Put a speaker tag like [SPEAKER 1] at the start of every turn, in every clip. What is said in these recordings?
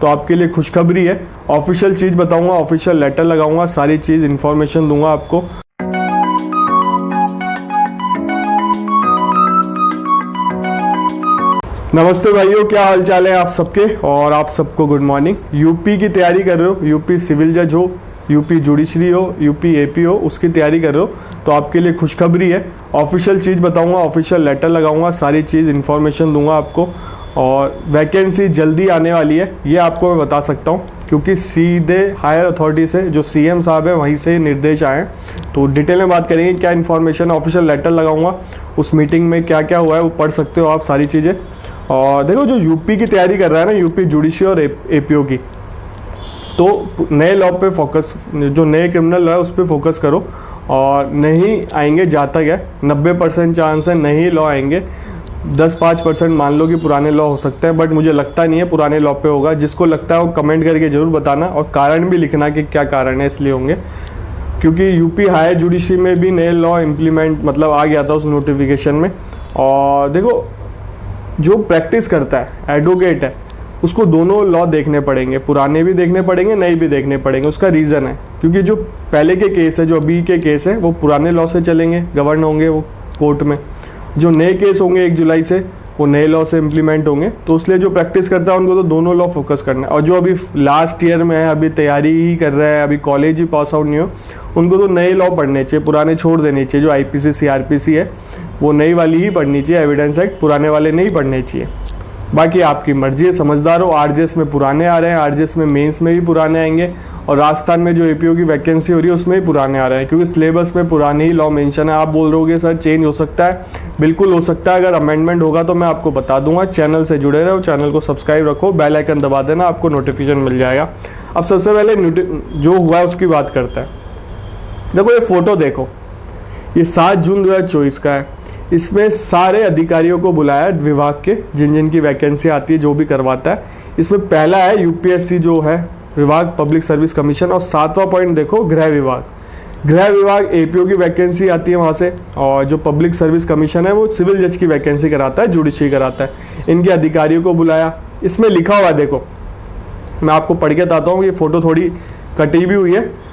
[SPEAKER 1] तो आपके लिए खुशखबरी है। ऑफिशियल चीज़ बताऊंगा, ऑफिशियल लेटर लगाऊंगा, सारी चीज़ इन्फॉर्मेशन दूंगा आपको। नमस्ते भाइयों, क्या हाल चाल है आप सबके, और आप सबको गुड मॉर्निंग। यूपी की तैयारी कर रहे हो, यूपी सिविल जज हो, यूपी जुडिशरी हो, यूपी एपी हो, उसकी तैयारी कर रहे हो तो आपके लिए खुशखबरी है। ऑफिशियल चीज़ बताऊंगा, ऑफिशियल लेटर लगाऊंगा, सारी चीज़ इन्फॉर्मेशन दूंगा आपको। और वैकेंसी जल्दी आने वाली है, ये आपको मैं बता सकता हूँ, क्योंकि सीधे हायर अथॉरिटी से जो सीएम साहब है वहीं से निर्देश आए हैं। तो डिटेल में बात करेंगे क्या इन्फॉर्मेशन, ऑफिशियल लेटर लगाऊंगा, उस मीटिंग में क्या क्या हुआ है वो पढ़ सकते हो आप सारी चीज़ें। और देखो, जो यूपी की तैयारी कर रहा है ना, यूपी जुडिशरी और एपीओ की, तो नए लॉ पे फोकस, जो नए क्रिमिनल लॉ है उस पर फोकस करो। और नहीं आएंगे, जाता है 90% चांस है नहीं लॉ आएंगे, 10-5% मान लो कि पुराने लॉ हो सकते हैं, बट मुझे लगता नहीं है पुराने लॉ पे होगा। जिसको लगता है वो कमेंट करके ज़रूर बताना, और कारण भी लिखना कि क्या कारण है इसलिए होंगे, क्योंकि यूपी हायर जुडिशरी में भी नए लॉ इम्प्लीमेंट मतलब आ गया था उस नोटिफिकेशन में। और देखो, जो प्रैक्टिस करता है, एडवोकेट है, उसको दोनों लॉ देखने पड़ेंगे, पुराने भी देखने पड़ेंगे, नए भी देखने पड़ेंगे। उसका रीज़न है क्योंकि जो पहले के केस है, जो अभी के केस है, वो पुराने लॉ से चलेंगे, गवर्न होंगे वो कोर्ट में। जो नए केस होंगे 1 जुलाई से, वो नए लॉ से इम्प्लीमेंट होंगे। तो इसलिए जो प्रैक्टिस करता है उनको तो दोनों लॉ फोकस करना है। और जो अभी लास्ट ईयर में है, अभी तैयारी ही कर रहे हैं, अभी कॉलेज ही पास आउट नहीं हो, उनको तो नए लॉ पढ़ने चाहिए, पुराने छोड़ देने चाहिए। जो आईपीसी सीआरपीसी है वो नई वाली ही पढ़नी चाहिए, एविडेंस एक्ट, पुराने वाले नहीं पढ़ने चाहिए। बाकी आपकी मर्जी है, समझदार हो। आरजेएस में पुराने आ रहे हैं, आरजेएस में मेंस में भी पुराने आएंगे, और राजस्थान में जो एपीओ की वैकेंसी हो रही है उसमें भी पुराने आ रहे हैं, क्योंकि सिलेबस में पुराने ही लॉ मेंशन है। आप बोल रहे हो सर चेंज हो सकता है, बिल्कुल हो सकता है। अगर अमेंडमेंट होगा तो मैं आपको बता दूंगा। चैनल से जुड़े रहो, चैनल को सब्सक्राइब रखो, बेल आइकन दबा देना, आपको नोटिफिकेशन मिल जाएगा। अब सबसे पहले जो हुआ है उसकी बात करते हैं। देखो, ये फोटो देखो, ये 7 जून 2024 का है। इसमें सारे अधिकारियों को बुलाया विभाग के, जिन जिन की वैकेंसी आती है, जो भी करवाता है। इसमें पहला है यूपीएससी जो है विभाग, पब्लिक सर्विस कमीशन, और 7वां पॉइंट देखो गृह विभाग। गृह विभाग एपीओ की वैकेंसी आती है वहाँ से, और जो पब्लिक सर्विस कमीशन है वो सिविल जज की वैकेंसी कराता है, जुडिशरी कराता है। इनके अधिकारियों को बुलाया। इसमें लिखा हुआ है, देखो मैं आपको पढ़ के बताता हूँ, ये फोटो थोड़ी कटी भी हुई है।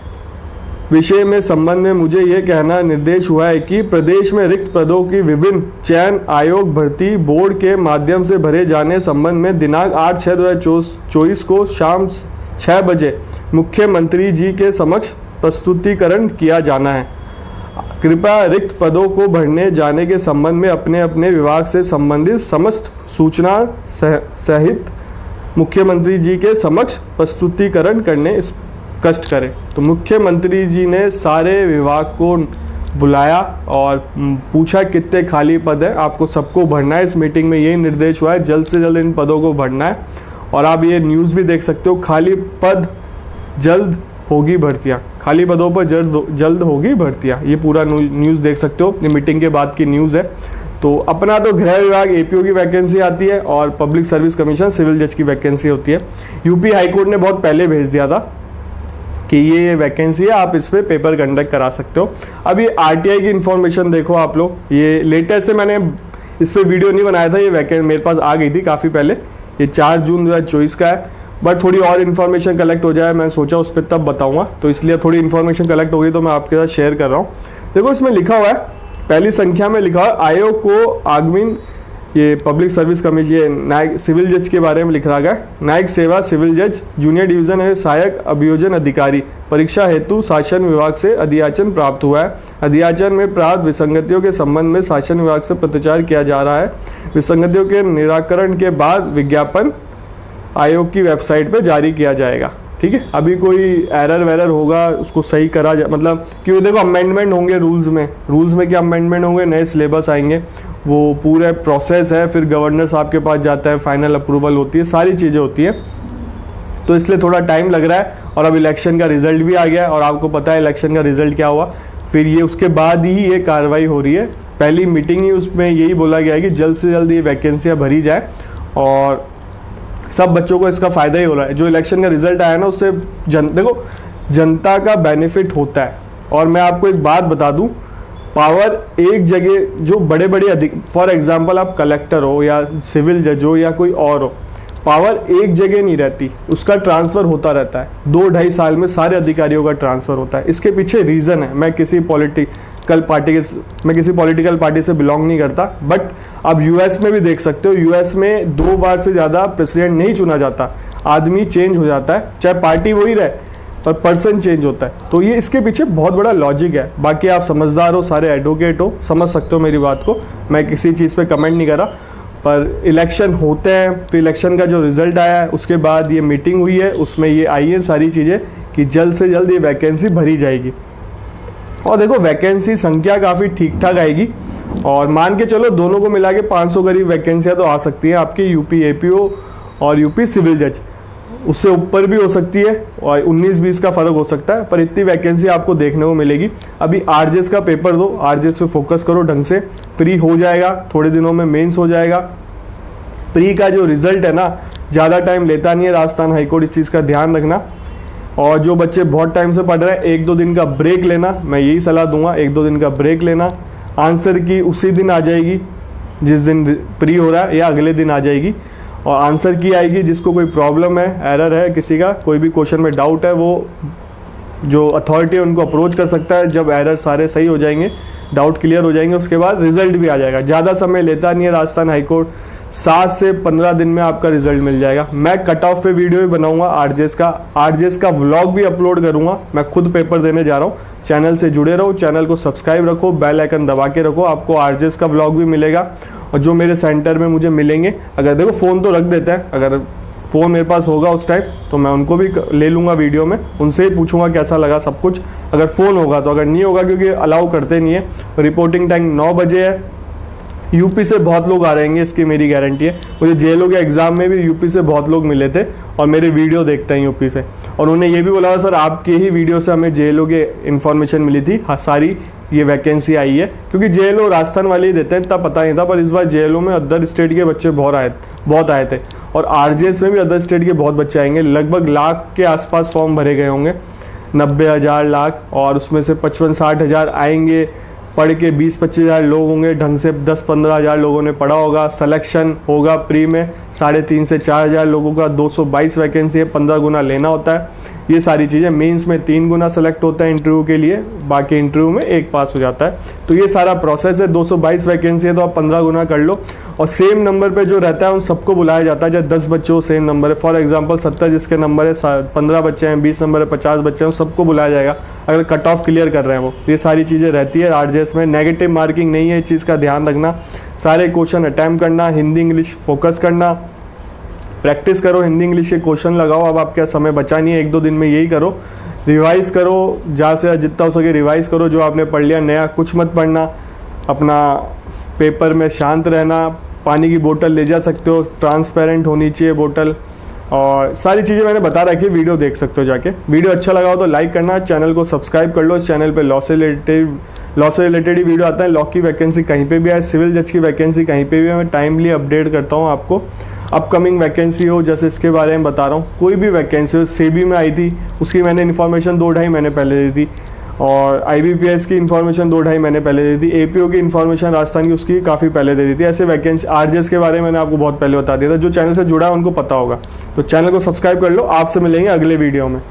[SPEAKER 1] विषय में संबंध में मुझे ये कहना निर्देश हुआ है कि प्रदेश में रिक्त पदों की विभिन्न चयन आयोग भर्ती बोर्ड के माध्यम से भरे जाने संबंध में दिनांक 8/6/2024 को शाम 6 बजे मुख्यमंत्री जी के समक्ष प्रस्तुतिकरण किया जाना है। कृपया रिक्त पदों को भरने जाने के संबंध में अपने अपने विभाग से संबंधित समस्त सूचना सहित मुख्यमंत्री जी के समक्ष प्रस्तुतिकरण करने कष्ट करें। तो मुख्यमंत्री जी ने सारे विभाग को बुलाया और पूछा कितने खाली पद है, आपको सबको भरना है। इस मीटिंग में यही निर्देश हुआ है, जल्द से जल्द इन पदों को भरना है। और आप ये न्यूज़ भी देख सकते हो, खाली पद जल्द होगी भर्तियाँ, खाली पदों पर जल्द होगी भर्तियाँ। ये पूरा न्यूज़ देख सकते हो, ये मीटिंग के बाद की न्यूज़ है। तो अपना तो गृह विभाग एपीओ की वैकेंसी आती है, और पब्लिक सर्विस कमीशन सिविल जज की वैकेंसी होती है। यूपी हाईकोर्ट ने बहुत पहले भेज दिया था कि ये वैकेंसी है, आप इस पर पेपर कंडक्ट करा सकते हो। अब ये आरटीआई की इन्फॉर्मेशन देखो आप लोग, ये लेटेस्ट से मैंने इस पर वीडियो नहीं बनाया था, ये वैकेंसी मेरे पास आ गई थी काफ़ी पहले। ये 4 जून 2024 का है, बट थोड़ी और इन्फॉर्मेशन कलेक्ट हो जाए, मैं सोचा उस पर तब बताऊंगा, तो इसलिए थोड़ी इन्फॉर्मेशन कलेक्ट हो गई तो मैं आपके साथ शेयर कर रहा हूँ। देखो, इसमें लिखा हुआ है, पहली संख्या में लिखा है आयोग को आगमिन, ये पब्लिक सर्विस कमीशन, ये न्यायिक सिविल जज के बारे में लिख रहा गया। न्यायिक सेवा सिविल जज जूनियर डिवीजन है, सहायक अभियोजन अधिकारी परीक्षा हेतु शासन विभाग से अधियाचन प्राप्त हुआ है। अधियाचन में प्राप्त विसंगतियों के संबंध में शासन विभाग से पत्राचार किया जा रहा है। विसंगतियों के निराकरण के बाद विज्ञापन आयोग की वेबसाइट पर जारी किया जाएगा। ठीक है, अभी कोई एरर वेरर होगा उसको सही करा जाए, मतलब क्योंकि देखो अमेंडमेंट होंगे रूल्स में क्या अमेंडमेंट होंगे, नए सिलेबस आएंगे, वो पूरे प्रोसेस है, फिर गवर्नर साहब के पास जाता है, फाइनल अप्रूवल होती है, सारी चीज़ें होती है। तो इसलिए थोड़ा टाइम लग रहा है। और अब इलेक्शन का रिजल्ट भी आ गया है, और आपको पता है इलेक्शन का रिजल्ट क्या हुआ, फिर ये उसके बाद ही ये कार्रवाई हो रही है। पहली मीटिंग ही उसमें यही बोला गया है कि जल्द से जल्द ये वैकेंसियाँ भरी जाए, और सब बच्चों को इसका फ़ायदा ही हो रहा है। जो इलेक्शन का रिजल्ट आया ना, उससे देखो जनता का बेनिफिट होता है। और मैं आपको एक बात बता दूं, पावर एक जगह जो बड़े बड़े फॉर एग्जांपल आप कलेक्टर हो या सिविल जज हो या कोई और हो, पावर एक जगह नहीं रहती, उसका ट्रांसफर होता रहता है। 2-2.5 साल में सारे अधिकारियों का ट्रांसफर होता है। इसके पीछे रीज़न है। मैं किसी पॉलिटिकल पार्टी से बिलोंग नहीं करता, बट आप यूएस में भी देख सकते हो, यूएस में 2 बार से ज़्यादा प्रेसिडेंट नहीं चुना जाता, आदमी चेंज हो जाता है, चाहे पार्टी वही रहे पर पर्सन चेंज होता है। तो ये इसके पीछे बहुत बड़ा लॉजिक है। बाकी आप समझदार हो, सारे एडवोकेट हो, समझ सकते हो मेरी बात को। मैं किसी चीज़ पे कमेंट नहीं कर रहा, पर इलेक्शन होते हैं, फिर इलेक्शन का जो रिजल्ट आया है उसके बाद ये मीटिंग हुई है, उसमें ये आई है सारी चीज़ें कि जल्द से जल्द ये वैकेंसी भरी जाएगी। और देखो वैकेंसी संख्या काफ़ी ठीक ठाक आएगी, और मान के चलो दोनों को मिला के 500 करीब वैकेंसियाँ तो आ सकती हैं आपकी यूपी एपीओ और यूपी सिविल जज। उससे ऊपर भी हो सकती है और 19-20 का फ़र्क हो सकता है, पर इतनी वैकेंसी आपको देखने को मिलेगी। अभी आरजेएस का पेपर दो, आरजेएस पे फोकस करो ढंग से, प्री हो जाएगा थोड़े दिनों में, मेंस हो जाएगा। प्री का जो रिजल्ट है ना, ज़्यादा टाइम लेता नहीं है राजस्थान हाईकोर्ट, इस चीज़ का ध्यान रखना। और जो बच्चे बहुत टाइम से पढ़ रहे हैं, 1-2 दिन का ब्रेक लेना, मैं यही सलाह दूंगा, 1-2 दिन का ब्रेक लेना। आंसर की उसी दिन आ जाएगी जिस दिन प्री हो रहा है, या अगले दिन आ जाएगी, और आंसर की आएगी। जिसको कोई प्रॉब्लम है, एरर है किसी का, कोई भी क्वेश्चन में डाउट है, वो जो अथॉरिटी है उनको अप्रोच कर सकता है। जब एरर सारे सही हो जाएंगे, डाउट क्लियर हो जाएंगे, उसके बाद रिजल्ट भी आ जाएगा। ज़्यादा समय लेता नहीं है राजस्थान हाईकोर्ट, 7 से 15 दिन में आपका रिजल्ट मिल जाएगा। मैं कट ऑफ पे वीडियो भी बनाऊंगा आरजेएस का व्लॉग भी अपलोड करूंगा। मैं खुद पेपर देने जा रहा हूँ। चैनल से जुड़े रहो, चैनल को सब्सक्राइब रखो, बेल आइकन दबा के रखो, आपको आरजेएस का व्लॉग भी मिलेगा। और जो मेरे सेंटर में मुझे मिलेंगे, अगर देखो फ़ोन तो रख देते हैं, अगर फ़ोन मेरे पास होगा उस टाइम तो मैं उनको भी ले लूँगा वीडियो में, उनसे ही पूछूंगा कैसा लगा सब कुछ, अगर फ़ोन होगा तो। अगर नहीं होगा, क्योंकि अलाउ करते नहीं है। रिपोर्टिंग टाइम 9 बजे है। यूपी से बहुत लोग आ रहेंगे, इसकी मेरी गारंटी है। मुझे जेएलओ के एग्ज़ाम में भी यूपी से बहुत लोग मिले थे और मेरे वीडियो देखते हैं यूपी से, और उन्होंने ये भी बोला सर आपके ही वीडियो से हमें जेएलओ के इन्फॉर्मेशन मिली थी, हाँ सारी ये वैकेंसी आई है। क्योंकि जेएलओ राजस्थान वाले ही देते हैं, इतना पता नहीं था, पर इस बार जेएलओ में अदर स्टेट के बच्चे बहुत आए थे, और आरजेएस में भी अदर स्टेट के बहुत बच्चे आएंगे। लगभग लाख के आसपास फॉर्म भरे गए होंगे, 90,000 लाख, और उसमें से 55-60 हज़ार आएंगे पढ़ के, 20-25 हज़ार लोग होंगे, ढंग से 10-15 हज़ार लोगों ने पढ़ा होगा। सिलेक्शन होगा प्री में 3,500 से 4,000 लोगों का, 222 वैकेंसी है, 15 गुना लेना होता है। ये सारी चीज़ें, मेंस में 3 गुना सेलेक्ट होता है इंटरव्यू के लिए, बाकी इंटरव्यू में 1 पास हो जाता है। तो ये सारा प्रोसेस है। 222 वैकेंसी है तो आप 15 गुना कर लो, और सेम नंबर पे जो रहता है उन सबको बुलाया जाता है। जब 10 बच्चे हो सेम नंबर है, फॉर एग्जांपल 70 जिसके नंबर है, 15 बच्चे हैं, 20 नंबर है, 50 बच्चे हैं, सबको बुलाया जाएगा अगर कट ऑफ क्लियर कर रहे हैं वो। ये सारी चीज़ें रहती है आरजेएस में। नेगेटिव मार्किंग नहीं है, इस चीज़ का ध्यान रखना। सारे क्वेश्चन अटैम्प्ट करना, हिंदी इंग्लिश फोकस करना, प्रैक्टिस करो, हिंदी इंग्लिश के क्वेश्चन लगाओ। अब आपका समय बचा नहीं है, 1-2 दिन में यही करो। रिवाइज़ करो, जहाँ से जितना हो सके रिवाइज़ करो जो आपने पढ़ लिया। नया कुछ मत पढ़ना, अपना पेपर में शांत रहना, पानी की बोतल ले जा सकते हो, ट्रांसपेरेंट होनी चाहिए बोतल, और सारी चीज़ें मैंने बता रखी है, वीडियो देख सकते हो जाके। वीडियो अच्छा लगा हो तो लाइक करना, चैनल को सब्सक्राइब कर लो। इस चैनल पे लॉ से रिलेटेड ही वीडियो आता है। लॉ की वैकेंसी कहीं पे भी आए, सिविल जज की वैकेंसी कहीं पे भी, मैं टाइमली अपडेट करता हूँ आपको। अपकमिंग वैकेंसी हो, जैसे इसके बारे में बता रहा हूँ, कोई भी वैकेंसी हो, सेबी में आई थी उसकी मैंने इन्फॉर्मेशन 2-2.5 महीने पहले दी थी, और IBPS की इन्फॉर्मेशन 2-2.5 महीने पहले दी थी, APO की इन्फॉर्मेशन राजस्थान की उसकी काफ़ी पहले दे दी थी। ऐसे वैकेंसी आरजेएस के बारे में मैंने आपको बहुत पहले बता दिया था। जो चैनल से जुड़ा है उनको पता होगा, तो चैनल को सब्सक्राइब कर लो। आपसे मिलेंगे अगले वीडियो में।